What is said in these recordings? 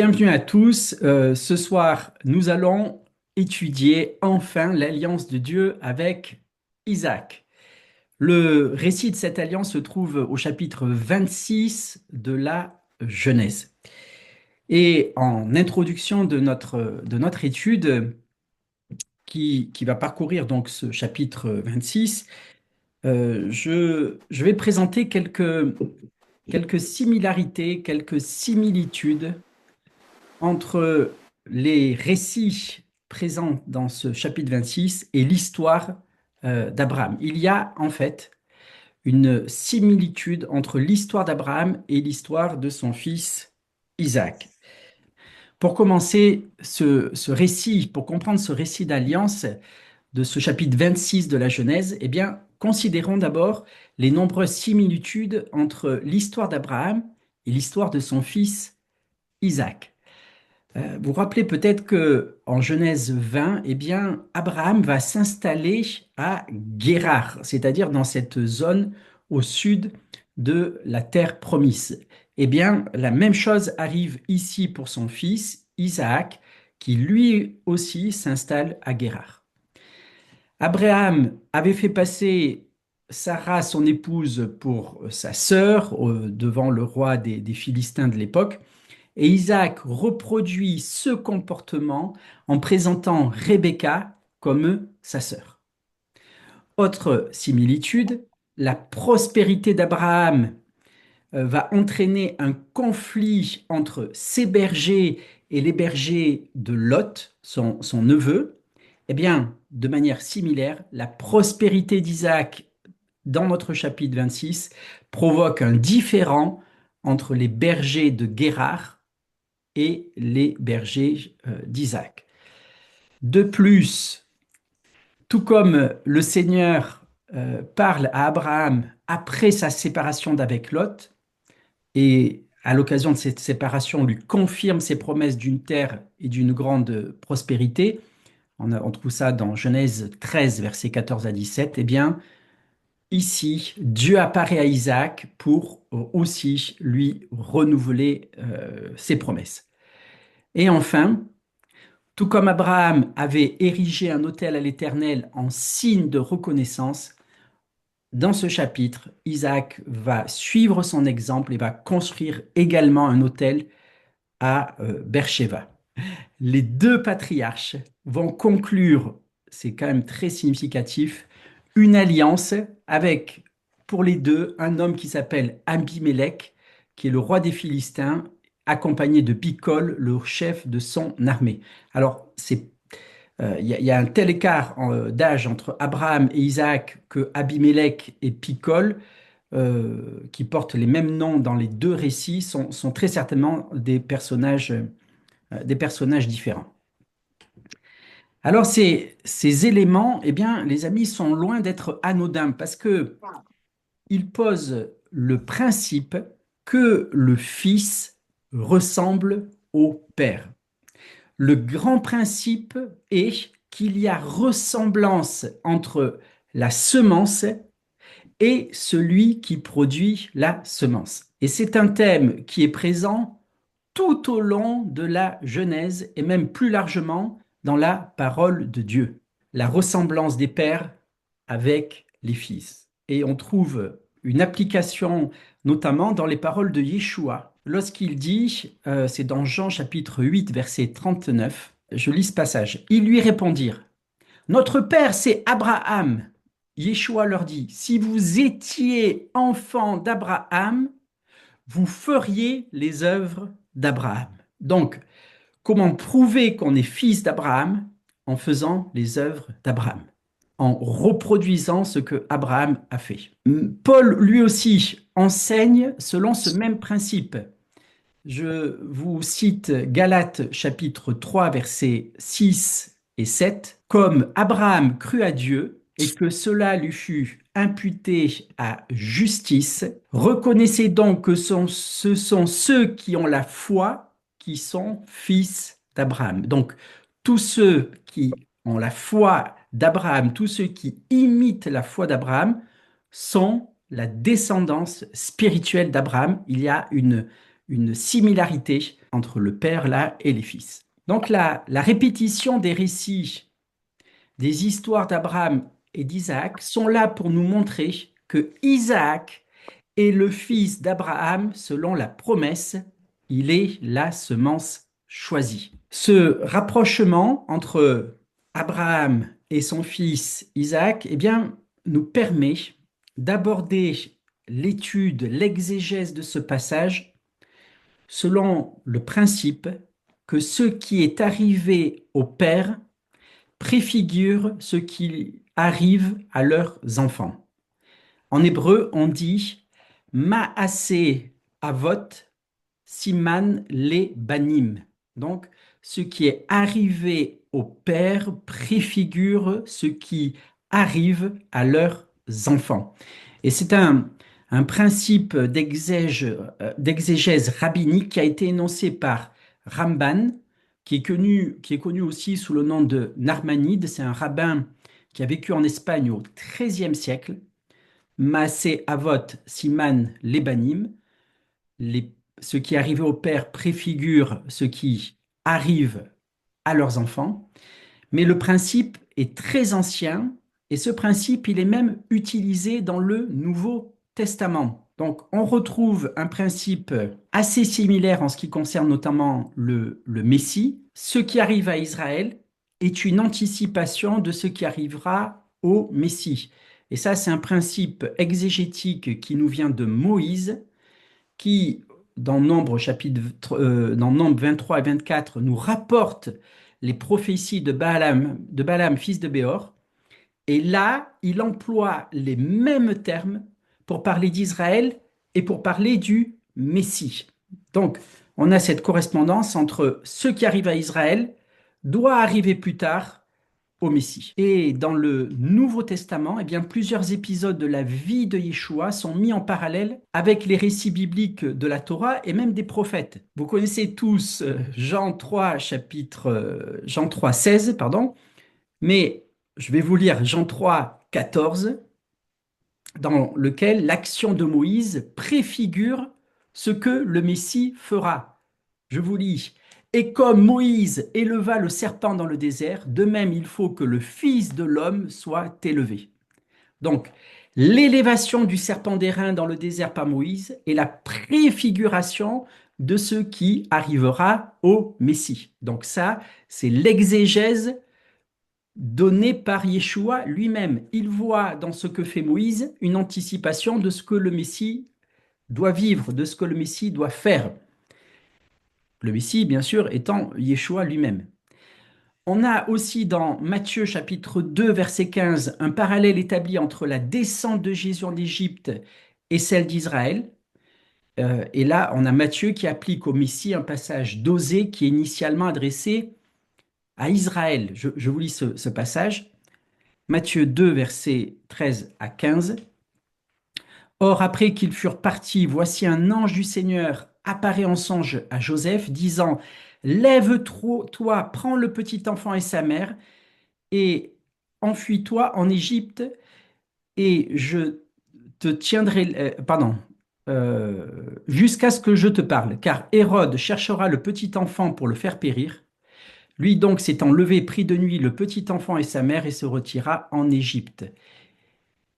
Bienvenue à tous. Ce soir, nous allons étudier enfin l'alliance de Dieu avec Isaac. Le récit de cette alliance se trouve au chapitre 26 de la Genèse. Et en introduction de notre étude, qui va parcourir donc ce chapitre 26, je vais présenter quelques similarités, quelques similitudes entre les récits présents dans ce chapitre 26 et l'histoire d'Abraham. Il y a en fait une similitude entre l'histoire d'Abraham et l'histoire de son fils Isaac. Pour commencer ce récit, pour comprendre ce récit d'alliance de ce chapitre 26 de la Genèse, eh bien, considérons d'abord les nombreuses similitudes entre l'histoire d'Abraham et l'histoire de son fils Isaac. Vous vous rappelez peut-être que en Genèse 20, eh bien, Abraham va s'installer à Guérar, c'est-à-dire dans cette zone au sud de la terre promise. Eh bien, la même chose arrive ici pour son fils Isaac, qui lui aussi s'installe à Guérar. Abraham avait fait passer Sarah, son épouse, pour sa sœur devant le roi des Philistins de l'époque. Et Isaac reproduit ce comportement en présentant Rebecca comme sa sœur. Autre similitude, la prospérité d'Abraham va entraîner un conflit entre ses bergers et les bergers de Lot, son neveu. Eh bien, de manière similaire, la prospérité d'Isaac dans notre chapitre 26 provoque un différend entre les bergers de Guérar et les bergers d'Isaac. De plus, tout comme le Seigneur parle à Abraham après sa séparation d'avec Lot, et à l'occasion de cette séparation, lui confirme ses promesses d'une terre et d'une grande prospérité, on trouve ça dans Genèse 13, versets 14 à 17, eh bien, ici, Dieu apparaît à Isaac pour aussi lui renouveler ses promesses. Et enfin, tout comme Abraham avait érigé un autel à l'Éternel en signe de reconnaissance, dans ce chapitre, Isaac va suivre son exemple et va construire également un autel à Beersheba. Les deux patriarches vont conclure, c'est quand même très significatif, une alliance avec, pour les deux, un homme qui s'appelle Abimelech, qui est le roi des Philistins, accompagné de Picol, le chef de son armée. Alors, il y a un tel écart d'âge entre Abraham et Isaac que Abimelech et Picol, qui portent les mêmes noms dans les deux récits, sont très certainement des personnages différents. Alors, ces éléments, eh bien, les amis, sont loin d'être anodins parce que ils posent le principe que le Fils ressemble au Père. Le grand principe est qu'il y a ressemblance entre la semence et celui qui produit la semence. Et c'est un thème qui est présent tout au long de la Genèse et même plus largement dans la parole de Dieu. La ressemblance des pères avec les fils. Et on trouve une application notamment dans les paroles de Yeshua. Lorsqu'il dit, c'est dans Jean chapitre 8, verset 39, je lis ce passage. Ils lui répondirent, notre père, c'est Abraham. Yeshua leur dit, si vous étiez enfants d'Abraham, vous feriez les œuvres d'Abraham. Donc, comment prouver qu'on est fils d'Abraham? En faisant les œuvres d'Abraham, en reproduisant ce que Abraham a fait. Paul, lui aussi, enseigne selon ce même principe. Je vous cite Galates chapitre 3, versets 6 et 7. Comme Abraham crut à Dieu et que cela lui fut imputé à justice, reconnaissez donc que ce sont ceux qui ont la foi qui sont fils d'Abraham. Donc, tous ceux qui ont la foi d'Abraham, tous ceux qui imitent la foi d'Abraham, sont la descendance spirituelle d'Abraham. Il y a une similarité entre le Père là et les fils. Donc la répétition des récits, des histoires d'Abraham et d'Isaac sont là pour nous montrer que Isaac est le fils d'Abraham selon la promesse. Il est la semence choisie. Ce rapprochement entre Abraham et son fils Isaac, eh bien, nous permet d'aborder l'étude, l'exégèse de ce passage selon le principe que ce qui est arrivé au Père préfigure ce qui arrive à leurs enfants. En hébreu, on dit Maaseh Avot Siman le Banim. Donc, ce qui est arrivé au Père préfigure ce qui arrive à leurs enfants. Et c'est un principe d'exégèse rabbinique qui a été énoncé par Ramban, qui est connu aussi sous le nom de Narmanide. C'est un rabbin qui a vécu en Espagne au XIIIe siècle. Maaseh Avot Siman Lebanim. Ce qui est arrivé au père préfigure ce qui arrive à leurs enfants. Mais le principe est très ancien et ce principe, il est même utilisé dans le Nouveau Testament. Donc, on retrouve un principe assez similaire en ce qui concerne notamment le Messie. Ce qui arrive à Israël est une anticipation de ce qui arrivera au Messie. Et ça, c'est un principe exégétique qui nous vient de Moïse, qui, dans Nombre 23 et 24, nous rapporte les prophéties de Balaam, fils de Béor. Et là, il emploie les mêmes termes pour parler d'Israël et pour parler du Messie. Donc, on a cette correspondance entre ce qui arrive à Israël doit arriver plus tard au Messie. Et dans le Nouveau Testament, eh bien, plusieurs épisodes de la vie de Yeshua sont mis en parallèle avec les récits bibliques de la Torah et même des prophètes. Vous connaissez tous Jean 3, 16, pardon, mais je vais vous lire Jean 3, 14, dans lequel l'action de Moïse préfigure ce que le Messie fera. Je vous lis. Et comme Moïse éleva le serpent dans le désert, de même il faut que le Fils de l'homme soit élevé. Donc, l'élévation du serpent d'airain dans le désert par Moïse est la préfiguration de ce qui arrivera au Messie. Donc ça, c'est l'exégèse donnée par Yeshua lui-même. Il voit dans ce que fait Moïse une anticipation de ce que le Messie doit vivre, de ce que le Messie doit faire. Le Messie, bien sûr, étant Yeshua lui-même. On a aussi dans Matthieu chapitre 2, verset 15, un parallèle établi entre la descente de Jésus en Égypte et celle d'Israël. Et là, on a Matthieu qui applique au Messie un passage d'Osée qui est initialement adressé à Israël. Je vous lis ce passage. Matthieu 2, versets 13 à 15. Or, après qu'ils furent partis, voici un ange du Seigneur apparaît en songe à Joseph, disant, Lève-toi, prends le petit enfant et sa mère, et enfuis-toi en Égypte, et je te tiendrai, jusqu'à ce que je te parle, car Hérode cherchera le petit enfant pour le faire périr. Lui donc s'étant levé, prit de nuit le petit enfant et sa mère, et se retira en Égypte.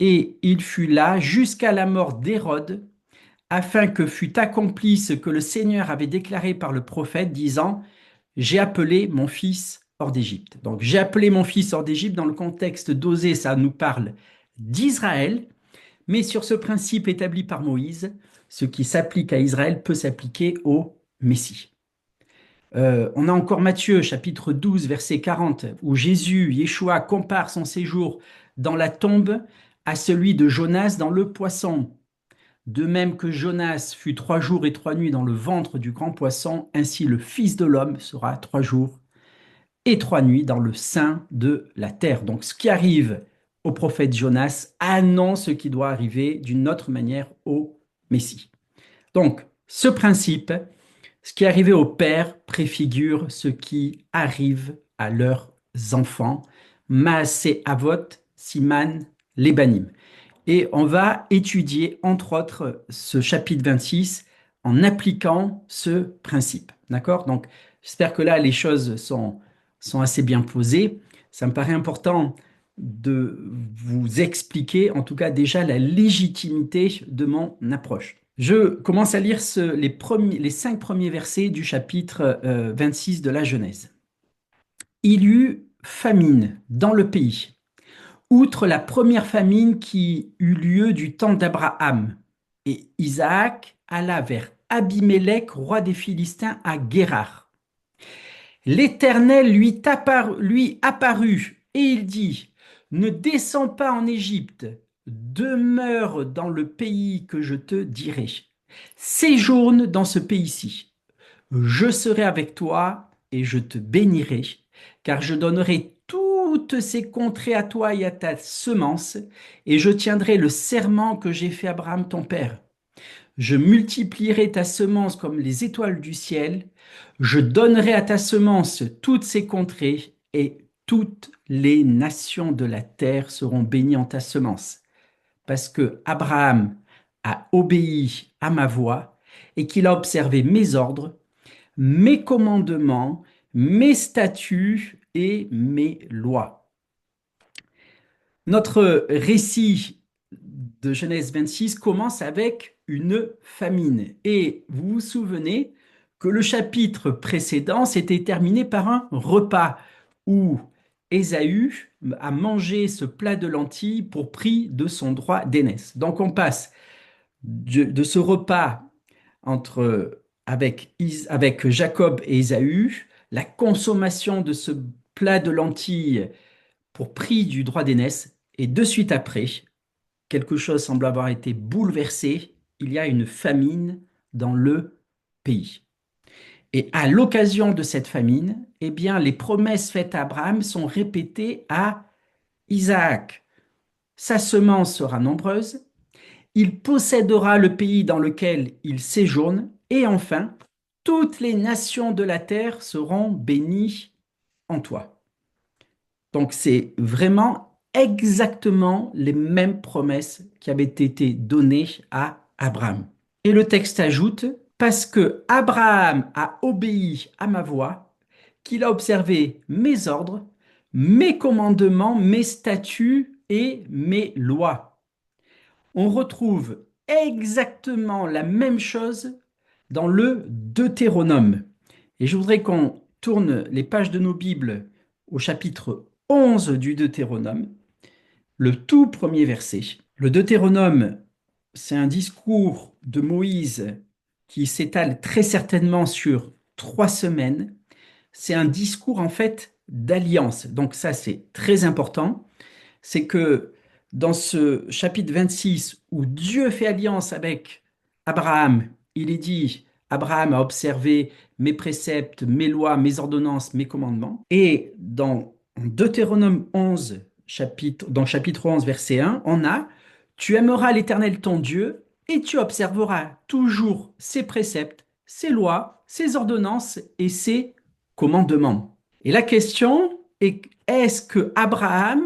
Et il fut là jusqu'à la mort d'Hérode, afin que fût accompli ce que le Seigneur avait déclaré par le prophète, disant, J'ai appelé mon fils hors d'Égypte. Donc, j'ai appelé mon fils hors d'Égypte, dans le contexte d'Osée, ça nous parle d'Israël, mais sur ce principe établi par Moïse, ce qui s'applique à Israël peut s'appliquer au Messie. On a encore Matthieu, chapitre 12, verset 40, où Jésus, Yeshua, compare son séjour dans la tombe à celui de Jonas dans le poisson. De même que Jonas fut 3 jours et 3 nuits dans le ventre du grand poisson, ainsi le Fils de l'homme sera 3 jours et 3 nuits dans le sein de la terre. Donc ce qui arrive au prophète Jonas annonce ce qui doit arriver d'une autre manière au Messie. Donc ce principe, ce qui est arrivé au Père préfigure ce qui arrive à leurs enfants. Maaseh Avot, Siman, Lebanim. Et on va étudier, entre autres, ce chapitre 26 en appliquant ce principe. D'accord? Donc, j'espère que là, les choses sont assez bien posées. Ça me paraît important de vous expliquer, en tout cas déjà, la légitimité de mon approche. Je commence à lire les 5 premiers versets du chapitre 26 de la Genèse. Il y eut famine dans le pays, outre la première famine qui eut lieu du temps d'Abraham. Et Isaac alla vers Abimélec, roi des Philistins, à Guérar. L'Éternel lui apparut et il dit, ne descends pas en Égypte, demeure dans le pays que je te dirai. Séjourne dans ce pays-ci. Je serai avec toi et je te bénirai, car je donnerai toutes ces contrées à toi et à ta semence, et je tiendrai le serment que j'ai fait à Abraham ton père. Je multiplierai ta semence comme les étoiles du ciel, je donnerai à ta semence toutes ces contrées, et toutes les nations de la terre seront bénies en ta semence, parce que Abraham a obéi à ma voix et qu'il a observé mes ordres, mes commandements, mes statuts et mes lois. Notre récit de Genèse 26 commence avec une famine. Et vous vous souvenez que le chapitre précédent s'était terminé par un repas où Ésaü a mangé ce plat de lentilles pour prix de son droit d'aînesse. Donc on passe de ce repas avec Jacob et Ésaü, la consommation de ce plat de lentilles pour prix du droit d'aînesse, et de suite après, quelque chose semble avoir été bouleversé, il y a une famine dans le pays. Et à l'occasion de cette famine, eh bien, les promesses faites à Abraham sont répétées à Isaac. Sa semence sera nombreuse, il possédera le pays dans lequel il séjourne, et enfin, toutes les nations de la terre seront bénies en toi. Donc c'est vraiment exactement les mêmes promesses qui avaient été données à Abraham. Et le texte ajoute, parce que Abraham a obéi à ma voix, qu'il a observé mes ordres, mes commandements, mes statuts et mes lois. On retrouve exactement la même chose dans le Deutéronome. Et je voudrais qu'on tourne les pages de nos Bibles au chapitre 11 du Deutéronome, le tout premier verset. Le Deutéronome, c'est un discours de Moïse qui s'étale très certainement sur 3 semaines. C'est un discours en fait d'alliance. Donc ça, c'est très important. C'est que dans ce chapitre 26 où Dieu fait alliance avec Abraham, il est dit, Abraham a observé mes préceptes, mes lois, mes ordonnances, mes commandements. Et dans Deutéronome 11, dans chapitre 11, verset 1, on a, tu aimeras l'Éternel ton Dieu et tu observeras toujours ses préceptes, ses lois, ses ordonnances et ses commandements. Et la question est, est-ce que Abraham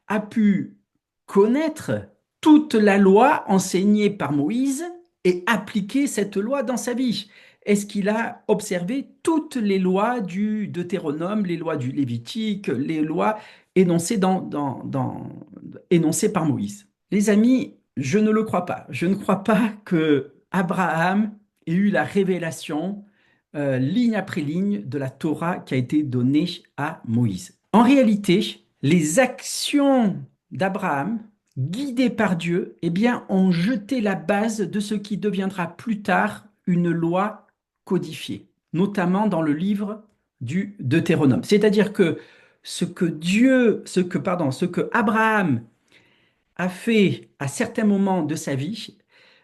a pu connaître toute la loi enseignée par Moïse et appliquer cette loi dans sa vie? Est-ce qu'il a observé toutes les lois du Deutéronome, les lois du Lévitique, les lois énoncées, énoncées par Moïse? Les amis, je ne le crois pas. Je ne crois pas que Abraham ait eu la révélation, ligne après ligne, de la Torah qui a été donnée à Moïse. En réalité, les actions d'Abraham, guidées par Dieu, eh bien, ont jeté la base de ce qui deviendra plus tard une loi codifiée, notamment dans le livre du Deutéronome. C'est-à-dire que ce que Abraham a fait à certains moments de sa vie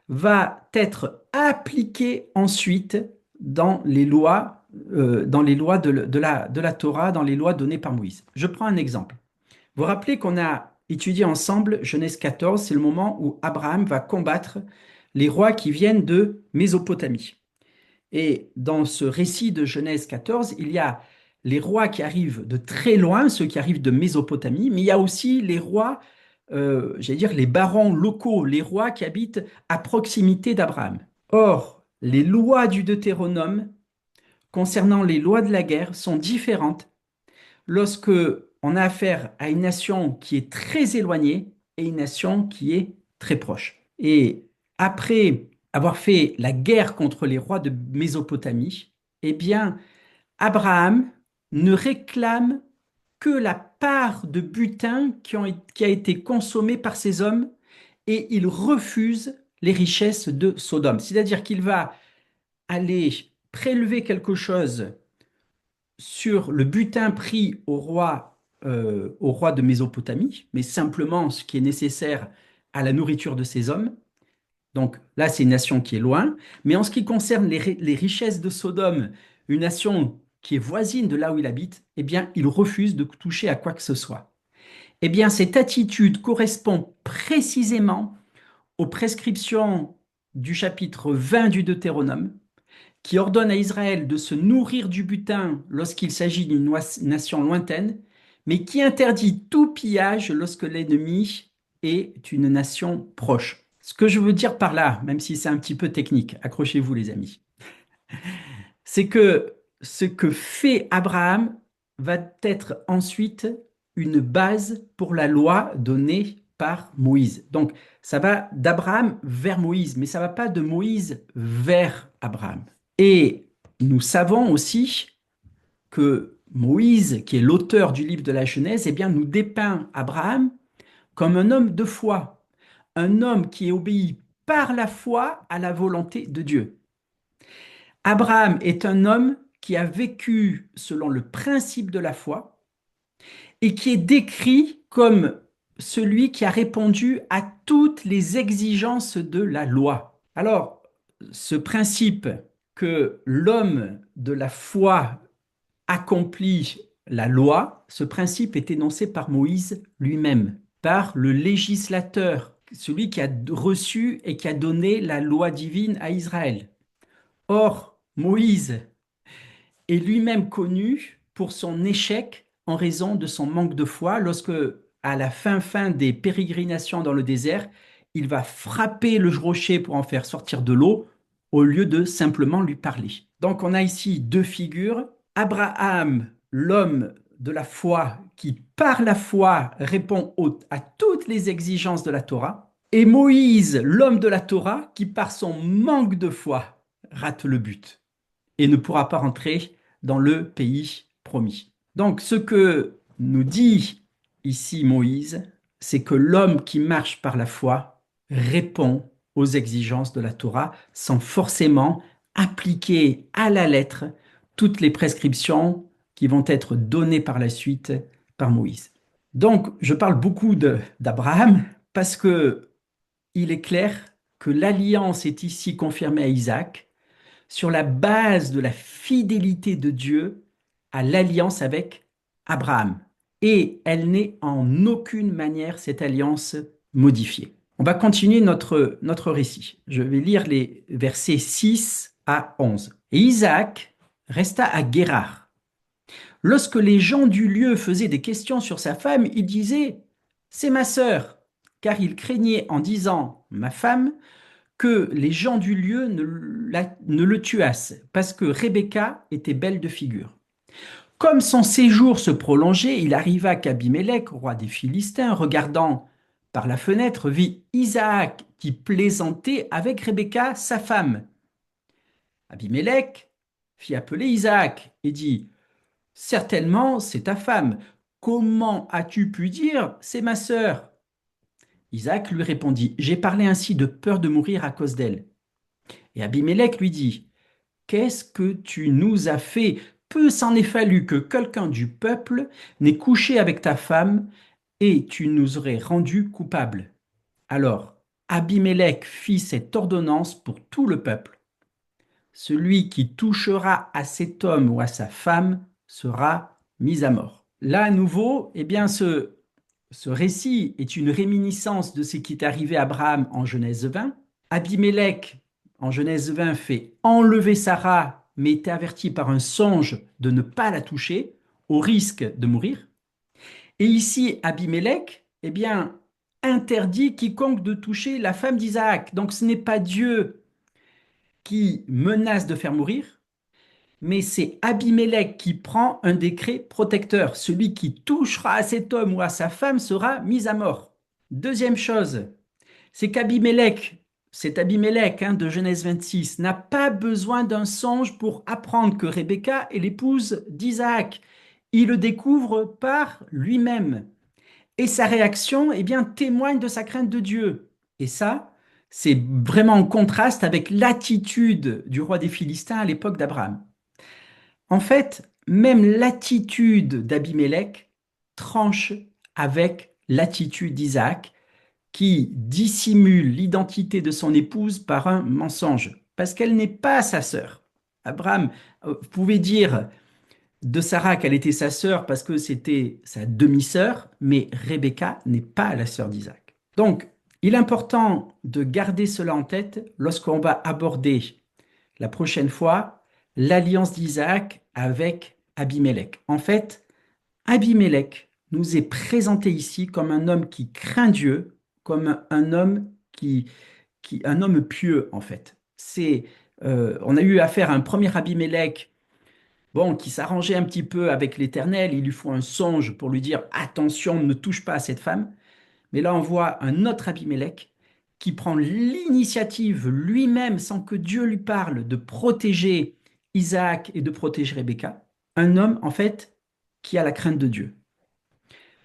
va être appliqué ensuite dans les lois de la Torah, dans les lois données par Moïse. Je prends un exemple. Vous vous rappelez qu'on a étudié ensemble Genèse 14, c'est le moment où Abraham va combattre les rois qui viennent de Mésopotamie. Et dans ce récit de Genèse 14, il y a les rois qui arrivent de très loin, ceux qui arrivent de Mésopotamie, mais il y a aussi les rois, j'allais dire les barons locaux, les rois qui habitent à proximité d'Abraham. Or, les lois du Deutéronome concernant les lois de la guerre sont différentes lorsque on a affaire à une nation qui est très éloignée et une nation qui est très proche. Et après avoir fait la guerre contre les rois de Mésopotamie, eh bien, Abraham ne réclame que la part de butin qui a été consommée par ces hommes et il refuse les richesses de Sodome. C'est-à-dire qu'il va aller prélever quelque chose sur le butin pris au roi de Mésopotamie, mais simplement ce qui est nécessaire à la nourriture de ces hommes. Donc là, c'est une nation qui est loin. Mais en ce qui concerne les richesses de Sodome, une nation qui est voisine de là où il habite, eh bien, il refuse de toucher à quoi que ce soit. Eh bien, cette attitude correspond précisément aux prescriptions du chapitre 20 du Deutéronome, qui ordonne à Israël de se nourrir du butin lorsqu'il s'agit d'une nation lointaine, mais qui interdit tout pillage lorsque l'ennemi est une nation proche. Ce que je veux dire par là, même si c'est un petit peu technique, accrochez-vous les amis, c'est que ce que fait Abraham va être ensuite une base pour la loi donnée par Moïse. Donc, ça va d'Abraham vers Moïse, mais ça va pas de Moïse vers Abraham. Et nous savons aussi que Moïse, qui est l'auteur du livre de la Genèse, eh bien, nous dépeint Abraham comme un homme de foi, un homme qui obéit par la foi à la volonté de Dieu. Abraham est un homme qui a vécu selon le principe de la foi et qui est décrit comme celui qui a répondu à toutes les exigences de la loi. Alors, ce principe que l'homme de la foi accomplit la loi, ce principe est énoncé par Moïse lui-même, par le législateur, celui qui a reçu et qui a donné la loi divine à Israël. Or, Moïse est lui-même connu pour son échec en raison de son manque de foi lorsque, à la fin des pérégrinations dans le désert, il va frapper le rocher pour en faire sortir de l'eau au lieu de simplement lui parler. Donc on a ici deux figures. Abraham, l'homme de la foi qui, par la foi, répond à toutes les exigences de la Torah, et Moïse, l'homme de la Torah, qui, par son manque de foi, rate le but et ne pourra pas rentrer dans le pays promis. Donc, ce que nous dit ici Moïse, c'est que l'homme qui marche par la foi répond aux exigences de la Torah sans forcément appliquer à la lettre toutes les prescriptions qui vont être données par la suite par Moïse. Donc, je parle beaucoup d'Abraham parce que il est clair que l'alliance est ici confirmée à Isaac sur la base de la fidélité de Dieu à l'alliance avec Abraham. Et elle n'est en aucune manière, cette alliance, modifiée. On va continuer notre récit. Je vais lire les versets 6 à 11. Et Isaac resta à Guérar. Lorsque les gens du lieu faisaient des questions sur sa femme, il disait, c'est ma sœur, car il craignait en disant, ma femme, que les gens du lieu ne le tuassent, parce que Rebecca était belle de figure. Comme son séjour se prolongeait, il arriva qu'Abimélec, roi des Philistins, regardant par la fenêtre, vit Isaac qui plaisantait avec Rebecca, sa femme. Abimélec fit appeler Isaac et dit, certainement, c'est ta femme. Comment as-tu pu dire, c'est ma sœur? Isaac lui répondit, j'ai parlé ainsi de peur de mourir à cause d'elle. Et Abimélec lui dit, qu'est-ce que tu nous as fait? Peu s'en est fallu que quelqu'un du peuple n'ait couché avec ta femme et tu nous aurais rendus coupables. Alors Abimélec fit cette ordonnance pour tout le peuple. Celui qui touchera à cet homme ou à sa femme sera mis à mort. Là, à nouveau, eh bien, ce récit est une réminiscence de ce qui est arrivé à Abraham en Genèse 20. Abimélec, en Genèse 20, fait enlever Sarah, mais était averti par un songe de ne pas la toucher, au risque de mourir. Et ici, Abimélec, eh bien, interdit quiconque de toucher la femme d'Isaac. Donc ce n'est pas Dieu qui menace de faire mourir, mais c'est Abimelech qui prend un décret protecteur. Celui qui touchera à cet homme ou à sa femme sera mis à mort. Deuxième chose, c'est qu'Abimelech, cet Abimelech de Genèse 26, n'a pas besoin d'un songe pour apprendre que Rebecca est l'épouse d'Isaac. Il le découvre par lui-même. Et sa réaction, eh bien, témoigne de sa crainte de Dieu. Et ça, c'est vraiment en contraste avec l'attitude du roi des Philistins à l'époque d'Abraham. En fait, même l'attitude d'Abimelech tranche avec l'attitude d'Isaac, qui dissimule l'identité de son épouse par un mensonge, parce qu'elle n'est pas sa sœur. Abraham, vous pouvez dire de Sarah qu'elle était sa sœur parce que c'était sa demi-sœur, mais Rebecca n'est pas la sœur d'Isaac. Donc, il est important de garder cela en tête lorsqu'on va aborder la prochaine fois l'alliance d'Isaac avec Abimelech. En fait, Abimelech nous est présenté ici comme un homme qui craint Dieu, comme un homme un homme pieux en fait. On a eu affaire à un premier Abimelech, bon, qui s'arrangeait un petit peu avec l'Éternel. Il lui faut un songe pour lui dire attention, ne touche pas à cette femme. Mais là, on voit un autre Abimelech qui prend l'initiative lui-même, sans que Dieu lui parle, de protéger Isaac et de protéger Rebecca. Un homme, en fait, qui a la crainte de Dieu.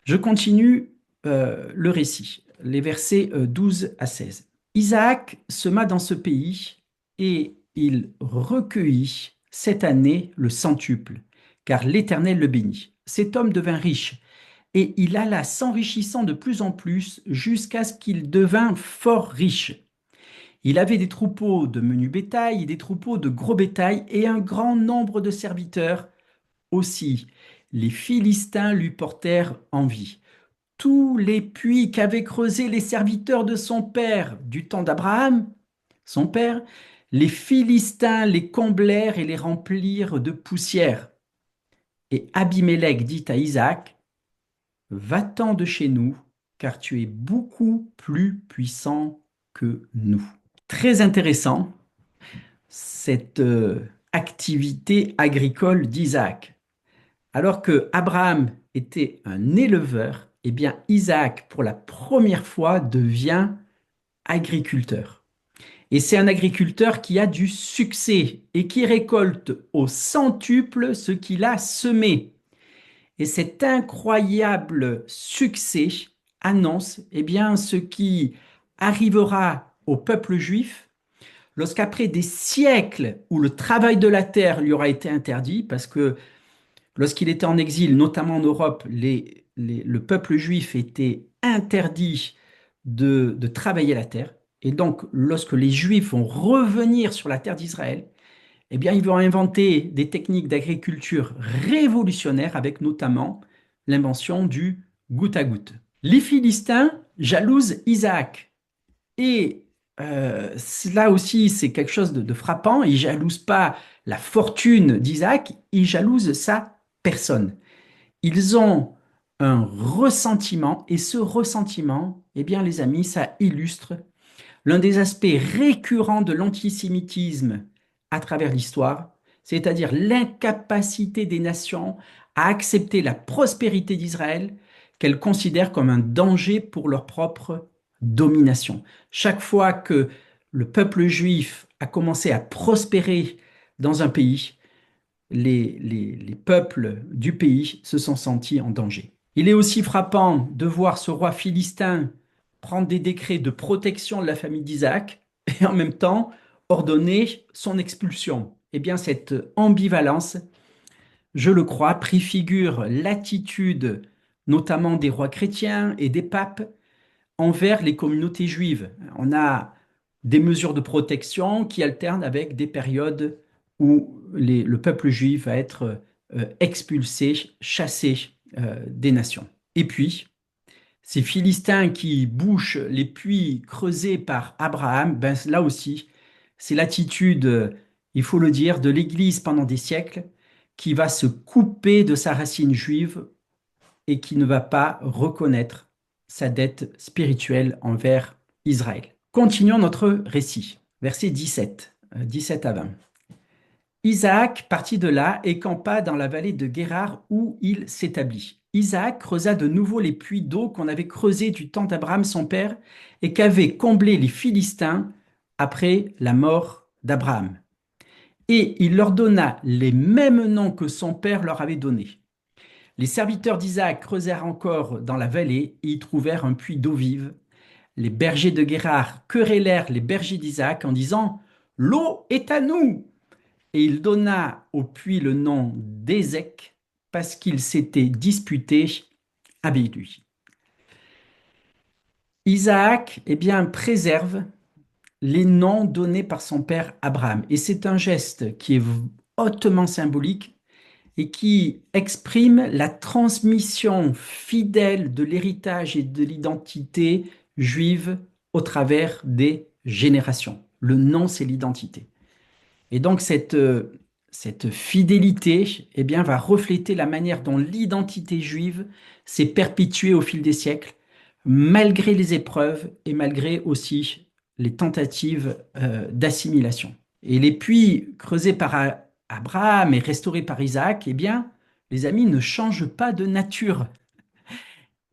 Je continue le récit, les versets 12 à 16. Isaac sema dans ce pays et il recueillit cette année le centuple, car l'Éternel le bénit. Cet homme devint riche et il alla s'enrichissant de plus en plus jusqu'à ce qu'il devint fort riche. Il avait des troupeaux de menu bétail et des troupeaux de gros bétail et un grand nombre de serviteurs aussi. Les Philistins lui portèrent envie. Tous les puits qu'avaient creusés les serviteurs de son père du temps d'Abraham, son père, les Philistins les comblèrent et les remplirent de poussière. Et Abimelech dit à Isaac, va-t'en de chez nous, car tu es beaucoup plus puissant que nous. Très intéressant, cette activité agricole d'Isaac. Alors que Abraham était un éleveur, eh bien Isaac, pour la première fois, devient agriculteur. Et c'est un agriculteur qui a du succès et qui récolte au centuple ce qu'il a semé. Et cet incroyable succès annonce eh bien, ce qui arrivera au peuple juif lorsqu'après des siècles où le travail de la terre lui aura été interdit, parce que lorsqu'il était en exil, notamment en Europe, le peuple juif était interdit de travailler la terre. Et donc, lorsque les Juifs vont revenir sur la terre d'Israël, eh bien, ils vont inventer des techniques d'agriculture révolutionnaires, avec notamment l'invention du goutte à goutte. Les Philistins jalousent Isaac. Et là aussi, c'est quelque chose de frappant. Ils ne jalousent pas la fortune d'Isaac, ils jalousent sa personne. Ils ont un ressentiment, et ce ressentiment, eh bien, les amis, ça illustre l'un des aspects récurrents de l'antisémitisme à travers l'histoire, c'est-à-dire l'incapacité des nations à accepter la prospérité d'Israël qu'elles considèrent comme un danger pour leur propre domination. Chaque fois que le peuple juif a commencé à prospérer dans un pays, les peuples du pays se sont sentis en danger. Il est aussi frappant de voir ce roi philistin prendre des décrets de protection de la famille d'Isaac et en même temps ordonner son expulsion. Eh bien, cette ambivalence, je le crois, préfigure l'attitude notamment des rois chrétiens et des papes envers les communautés juives. On a des mesures de protection qui alternent avec des périodes où le peuple juif va être expulsé, chassé des nations. Et puis, ces Philistins qui bouchent les puits creusés par Abraham, ben là aussi, c'est l'attitude, il faut le dire, de l'Église pendant des siècles, qui va se couper de sa racine juive et qui ne va pas reconnaître sa dette spirituelle envers Israël. Continuons notre récit. Verset 17. 17 à 20. Isaac partit de là et campa dans la vallée de Guérar où il s'établit. Isaac creusa de nouveau les puits d'eau qu'on avait creusés du temps d'Abraham son père et qu'avaient comblés les Philistins après la mort d'Abraham. Et il leur donna les mêmes noms que son père leur avait donnés. Les serviteurs d'Isaac creusèrent encore dans la vallée et y trouvèrent un puits d'eau vive. Les bergers de Guérar querellèrent les bergers d'Isaac en disant: L'eau est à nous! Et il donna au puits le nom d'Ézec parce qu'il s'était disputé avec lui. Isaac, eh bien, préserve les noms donnés par son père Abraham. Et c'est un geste qui est hautement symbolique et qui exprime la transmission fidèle de l'héritage et de l'identité juive au travers des générations. Le nom, c'est l'identité. Et donc cette fidélité, eh bien, va refléter la manière dont l'identité juive s'est perpétuée au fil des siècles, malgré les épreuves et malgré aussi les tentatives d'assimilation. Et les puits creusés par Abraham et restaurés par Isaac, eh bien, les amis, ne changent pas de nature.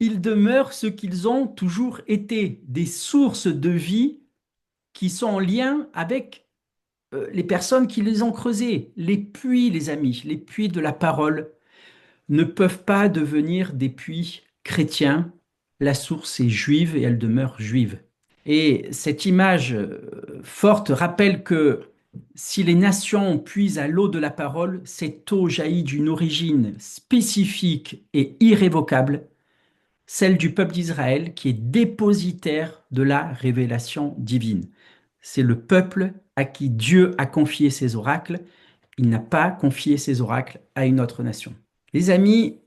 Ils demeurent ce qu'ils ont toujours été, des sources de vie qui sont en lien avec les personnes qui les ont creusés. Les puits, les amis, les puits de la parole ne peuvent pas devenir des puits chrétiens. La source est juive et elle demeure juive. Et cette image forte rappelle que si les nations puisent à l'eau de la parole, cette eau jaillit d'une origine spécifique et irrévocable, celle du peuple d'Israël qui est dépositaire de la révélation divine. C'est le peuple à qui Dieu a confié ses oracles. Il n'a pas confié ses oracles à une autre nation. Les amis,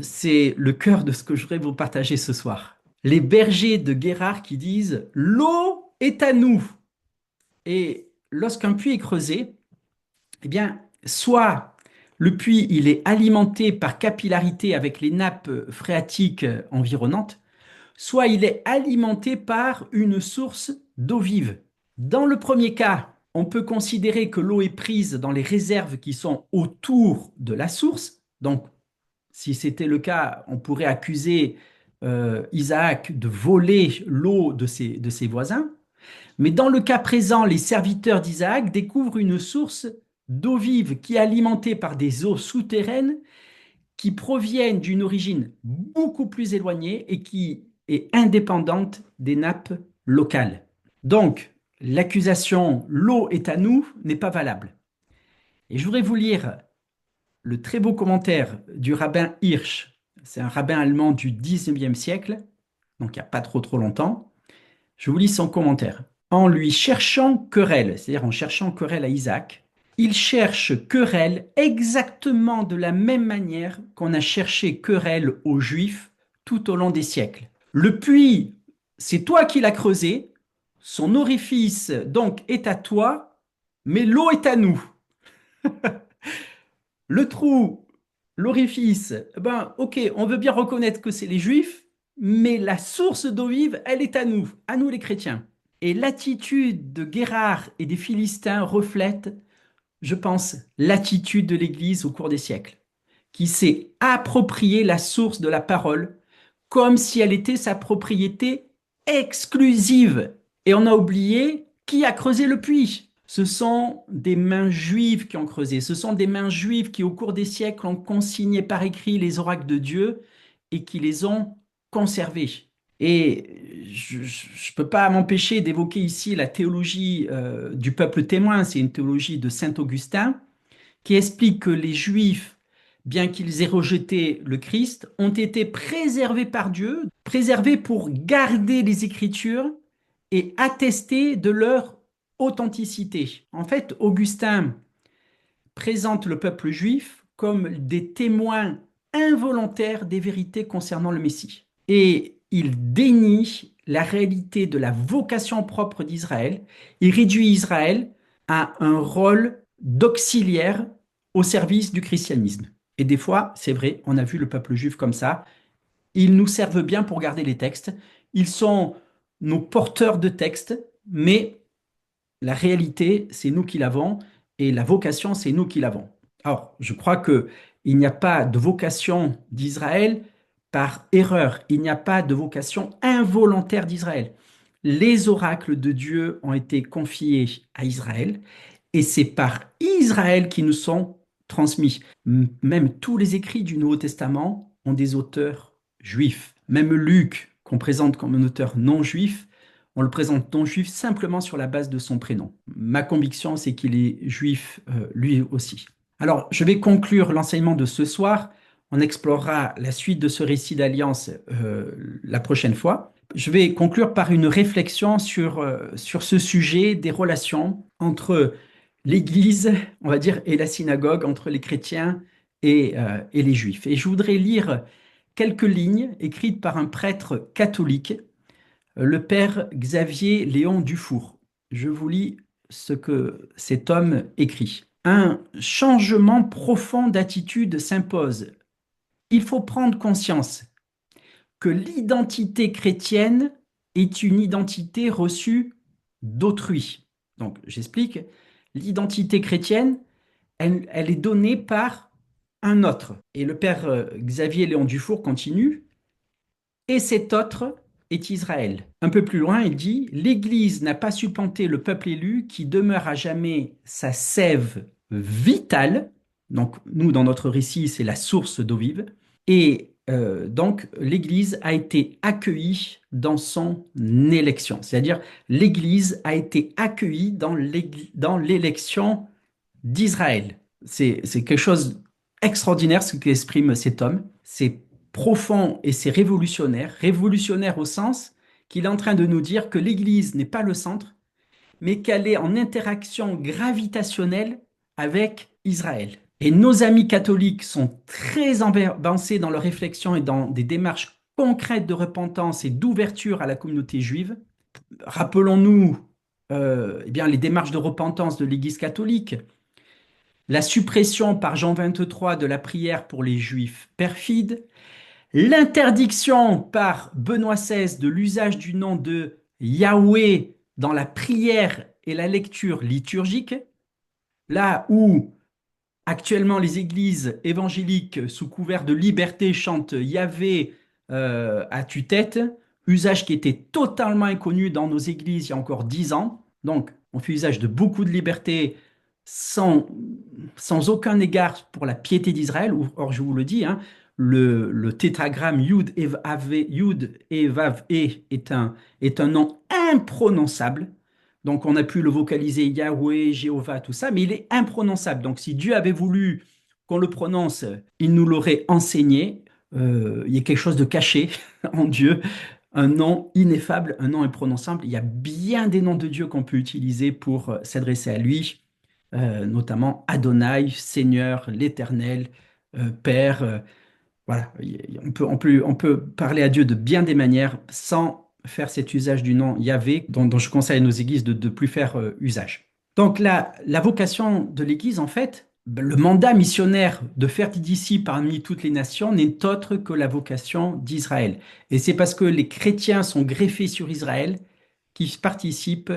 c'est le cœur de ce que je voudrais vous partager ce soir. Les bergers de Guérard qui disent: L'eau est à nous. Et lorsqu'un puits est creusé, eh bien, soit le puits il est alimenté par capillarité avec les nappes phréatiques environnantes, soit il est alimenté par une source d'eau vive. Dans le premier cas, on peut considérer que l'eau est prise dans les réserves qui sont autour de la source. Donc, si c'était le cas, on pourrait accuser Isaac de voler l'eau de ses voisins. Mais dans le cas présent, les serviteurs d'Isaac découvrent une source d'eau vive qui est alimentée par des eaux souterraines qui proviennent d'une origine beaucoup plus éloignée et qui est indépendante des nappes locales. Donc, l'accusation «l'eau est à nous» n'est pas valable. Et je voudrais vous lire le très beau commentaire du rabbin Hirsch. C'est un rabbin allemand du 19e siècle, donc il n'y a pas trop longtemps. Je vous lis son commentaire. En lui cherchant querelle, c'est-à-dire en cherchant querelle à Isaac, il cherche querelle exactement de la même manière qu'on a cherché querelle aux Juifs tout au long des siècles. Le puits, c'est toi qui l'as creusé, son orifice donc est à toi, mais l'eau est à nous. Le trou, l'orifice, ben ok, on veut bien reconnaître que c'est les Juifs, mais la source d'eau vive, elle est à nous les chrétiens. Et l'attitude de Guérard et des Philistins reflète, je pense, l'attitude de l'Église au cours des siècles, qui s'est approprié la source de la parole comme si elle était sa propriété exclusive. Et on a oublié qui a creusé le puits. Ce sont des mains juives qui ont creusé. Ce sont des mains juives qui, au cours des siècles, ont consigné par écrit les oracles de Dieu et qui les ont conservés. Et je ne peux pas m'empêcher d'évoquer ici la théologie du peuple témoin. C'est une théologie de saint Augustin qui explique que les Juifs, bien qu'ils aient rejeté le Christ, ont été préservés par Dieu, préservés pour garder les Écritures et attester de leur authenticité. En fait, Augustin présente le peuple juif comme des témoins involontaires des vérités concernant le Messie. Et il dénie la réalité de la vocation propre d'Israël. Il réduit Israël à un rôle d'auxiliaire au service du christianisme. Et des fois, c'est vrai, on a vu le peuple juif comme ça. Ils nous servent bien pour garder les textes. Ils sont nos porteurs de textes, mais La réalité, c'est nous qui l'avons, et la vocation, c'est nous qui l'avons. Alors, je crois que il n'y a pas de vocation d'Israël par erreur. Il n'y a pas de vocation involontaire d'Israël. Les oracles de Dieu ont été confiés à Israël, et c'est par Israël qui nous sont transmis. Même tous les écrits du Nouveau Testament ont des auteurs juifs. Même Luc, qu'on présente comme un auteur non juif, on le présente non juif simplement sur la base de son prénom. Ma conviction, c'est qu'il est juif lui aussi. Alors, je vais conclure l'enseignement de ce soir. On explorera la suite de ce récit d'alliance la prochaine fois. Je vais conclure par une réflexion sur ce sujet des relations entre l'Église, on va dire, et la synagogue, entre les chrétiens et les juifs. Et je voudrais lire quelques lignes écrites par un prêtre catholique, le père Xavier Léon Dufour. Je vous lis ce que cet homme écrit. Un changement profond d'attitude s'impose. Il faut prendre conscience que l'identité chrétienne est une identité reçue d'autrui. Donc, j'explique. L'identité chrétienne, elle est donnée par un autre. Et le père Xavier Léon Dufour continue. Et cet autre est Israël. Un peu plus loin, il dit, l'Église n'a pas supplanté le peuple élu qui demeure à jamais sa sève vitale. Donc, nous, dans notre récit, c'est la source d'eau vive. Et donc, l'Église a été accueillie dans son élection. C'est-à-dire, l'Église a été accueillie dans l'élection d'Israël. C'est quelque chose d'extraordinaire ce qu'exprime cet homme. C'est profond et c'est révolutionnaire. Révolutionnaire au sens qu'il est en train de nous dire que l'Église n'est pas le centre, mais qu'elle est en interaction gravitationnelle avec Israël. Et nos amis catholiques sont très avancés dans leur réflexion et dans des démarches concrètes de repentance et d'ouverture à la communauté juive. Rappelons-nous eh bien, les démarches de repentance de l'Église catholique, la suppression par Jean 23 de la prière pour les juifs perfides, l'interdiction par Benoît XVI de l'usage du nom de Yahweh dans la prière et la lecture liturgique, là où actuellement les églises évangéliques sous couvert de liberté chantent Yahvé à tue-tête, usage qui était totalement inconnu dans nos églises il y a encore 10 ans. Donc, on fait usage de beaucoup de liberté sans, sans aucun égard pour la piété d'Israël. Or, je vous le dis, hein, le tétragramme Yud et Vav E est un nom imprononçable. Donc, on a pu le vocaliser Yahweh, Jéhovah, tout ça, mais il est imprononçable. Donc, si Dieu avait voulu qu'on le prononce, il nous l'aurait enseigné. Il y a quelque chose de caché en Dieu, un nom ineffable, un nom imprononçable. Il y a bien des noms de Dieu qu'on peut utiliser pour s'adresser à lui, notamment Adonai, Seigneur, l'Éternel, Père. Voilà, on peut parler à Dieu de bien des manières sans faire cet usage du nom Yahvé, dont je conseille à nos églises de ne plus faire usage. Donc la vocation de l'Église, en fait, ben, le mandat missionnaire de faire des disciples parmi toutes les nations n'est autre que la vocation d'Israël. Et c'est parce que les chrétiens sont greffés sur Israël qu'ils participent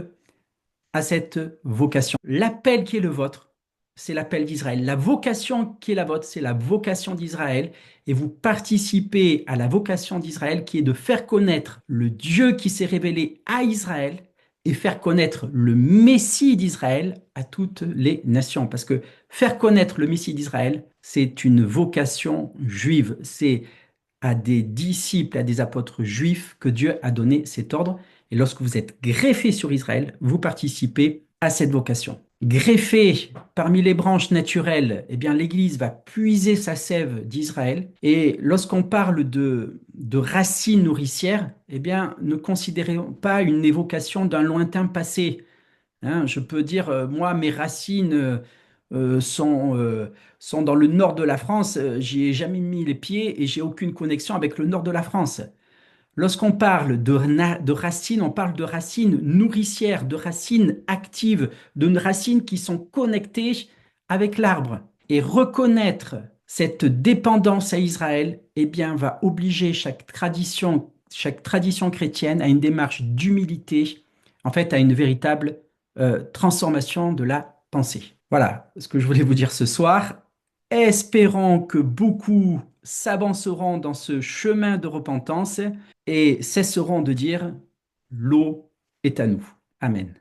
à cette vocation. L'appel qui est le vôtre, c'est l'appel d'Israël. La vocation qui est la vôtre, c'est la vocation d'Israël. Et vous participez à la vocation d'Israël qui est de faire connaître le Dieu qui s'est révélé à Israël et faire connaître le Messie d'Israël à toutes les nations. Parce que faire connaître le Messie d'Israël, c'est une vocation juive. C'est à des disciples, à des apôtres juifs que Dieu a donné cet ordre. Et lorsque vous êtes greffé sur Israël, vous participez à cette vocation. Greffé parmi les branches naturelles, eh bien, l'Église va puiser sa sève d'Israël. Et lorsqu'on parle de racines nourricières, eh bien, ne considérez pas une évocation d'un lointain passé. Hein, je peux dire, moi, mes racines sont dans le nord de la France, j'y ai jamais mis les pieds et j'ai aucune connexion avec le nord de la France. Lorsqu'on parle de racines, on parle de racines nourricières, de racines actives, de racines qui sont connectées avec l'arbre. Et reconnaître cette dépendance à Israël, eh bien, va obliger chaque tradition chrétienne à une démarche d'humilité, en fait, à une véritable transformation de la pensée. Voilà ce que je voulais vous dire ce soir. Espérons que beaucoup s'avanceront dans ce chemin de repentance et cesseront de dire l'eau est à nous. Amen.